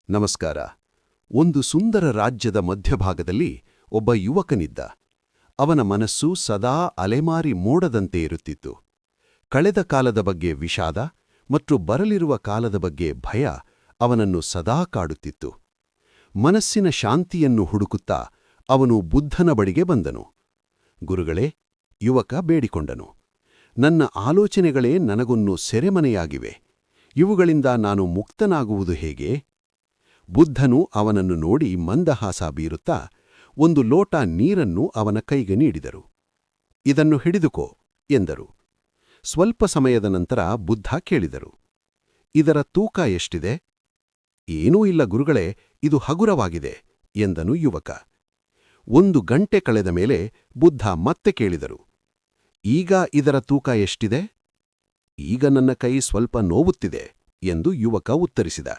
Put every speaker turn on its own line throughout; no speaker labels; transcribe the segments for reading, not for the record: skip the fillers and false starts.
ನಮಸ್ಕಾರ. ಒಂದು ಸುಂದರ ರಾಜ್ಯದ ಮಧ್ಯಭಾಗದಲ್ಲಿ ಒಬ್ಬ ಯುವಕನಿದ್ದ. ಅವನ ಮನಸ್ಸು ಸದಾ ಅಲೆಮಾರಿ ಮೋಡದಂತೆ ಇರುತ್ತಿತ್ತು. ಕಳೆದ ಕಾಲದ ಬಗ್ಗೆ ವಿಷಾದ ಮತ್ತು ಬರಲಿರುವ ಕಾಲದ ಬಗ್ಗೆ ಭಯ ಅವನನ್ನು ಸದಾ ಕಾಡುತ್ತಿತ್ತು. ಮನಸ್ಸಿನ ಶಾಂತಿಯನ್ನು ಹುಡುಕುತ್ತಾ ಅವನು ಬುದ್ಧನ ಬಳಿಗೆ ಬಂದನು. ಗುರುಗಳೇ, ಯುವಕ ಬೇಡಿಕೊಂಡನು, ನನ್ನ ಆಲೋಚನೆಗಳೇ ನನಗೊನ್ನು ಸೆರೆಮನೆಯಾಗಿವೆ. ಇವುಗಳಿಂದ ನಾನು ಮುಕ್ತನಾಗುವುದು ಹೇಗೆ? ಬುದ್ಧನು ಅವನನ್ನು ನೋಡಿ ಮಂದಹಾಸ ಬೀರುತ್ತಾ ಒಂದು ಲೋಟ ನೀರನ್ನು ಅವನ ಕೈಗೆ ನೀಡಿದರು. ಇದನ್ನು ಹಿಡಿದುಕೋ ಎಂದರು. ಸ್ವಲ್ಪ ಸಮಯದ ನಂತರ ಬುದ್ಧ ಕೇಳಿದರು, ಇದರ ತೂಕ ಎಷ್ಟಿದೆ? ಏನೂ ಇಲ್ಲ ಗುರುಗಳೇ, ಇದು ಹಗುರವಾಗಿದೆ ಎಂದನು ಯುವಕ. 1 ಗಂಟೆ ಕಳೆದ ಮೇಲೆ ಬುದ್ಧ ಮತ್ತೆ ಕೇಳಿದರು, ಈಗ ಇದರ ತೂಕ ಎಷ್ಟಿದೆ? ಈಗ ನನ್ನ ಕೈ ಸ್ವಲ್ಪ ನೋವುತ್ತಿದೆ ಎಂದು ಯುವಕ ಉತ್ತರಿಸಿದ.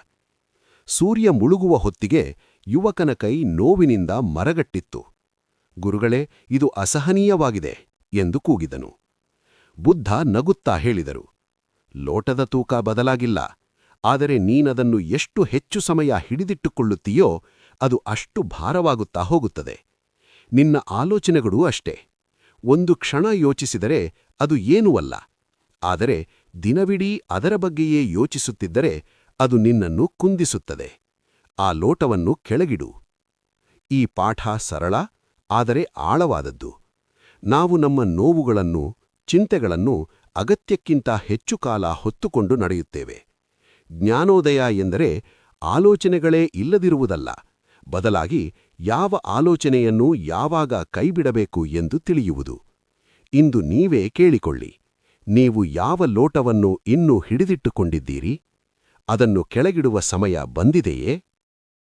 ಸೂರ್ಯ ಮುಳುಗುವ ಹೊತ್ತಿಗೆ ಯುವಕನ ಕೈ ನೋವಿನಿಂದ ಮರಗಟ್ಟಿತ್ತು. ಗುರುಗಳೇ, ಇದು ಅಸಹನೀಯವಾಗಿದೆ ಎಂದು ಕೂಗಿದನು. ಬುದ್ಧ ನಗುತ್ತಾ ಹೇಳಿದರು, ಲೋಟದ ತೂಕ ಬದಲಾಗಿಲ್ಲ, ಆದರೆ ನೀನದನ್ನು ಎಷ್ಟು ಹೆಚ್ಚು ಸಮಯ ಹಿಡಿದಿಟ್ಟುಕೊಳ್ಳುತ್ತೀಯೋ ಅದು ಅಷ್ಟು ಭಾರವಾಗುತ್ತಾ ಹೋಗುತ್ತದೆ. ನಿನ್ನ ಆಲೋಚನೆಗಳೂ ಅಷ್ಟೇ. ಒಂದು ಕ್ಷಣ ಯೋಚಿಸಿದರೆ ಅದು ಏನೂ ಅಲ್ಲ, ಆದರೆ ದಿನವಿಡೀ ಅದರ ಬಗ್ಗೆಯೇ ಯೋಚಿಸುತ್ತಿದ್ದರೆ ಅದು ನಿನ್ನನ್ನು ಕುಂದಿಸುತ್ತದೆ. ಆ ಲೋಟವನ್ನು ಕೆಳಗಿಡು. ಈ ಪಾಠ ಸರಳ, ಆದರೆ ಆಳವಾದದ್ದು. ನಾವು ನಮ್ಮ ನೋವುಗಳನ್ನು, ಚಿಂತೆಗಳನ್ನು ಅಗತ್ಯಕ್ಕಿಂತ ಹೆಚ್ಚು ಕಾಲ ಹೊತ್ತುಕೊಂಡು ನಡೆಯುತ್ತೇವೆ. ಜ್ಞಾನೋದಯ ಎಂದರೆ ಆಲೋಚನೆಗಳೇ ಇಲ್ಲದಿರುವುದಲ್ಲ, ಬದಲಾಗಿ ಯಾವ ಆಲೋಚನೆಯನ್ನು ಯಾವಾಗ ಕೈಬಿಡಬೇಕು ಎಂದು ತಿಳಿಯುವುದು. ಇಂದು ನೀವೇ ಕೇಳಿಕೊಳ್ಳಿ, ನೀವು ಯಾವ ಲೋಟವನ್ನು ಇನ್ನೂ ಹಿಡಿದಿಟ್ಟುಕೊಂಡಿದ್ದೀರಿ? ಅದನ್ನು ಕೆಳಗಿಡುವ ಸಮಯ ಬಂದಿದೆಯೇ?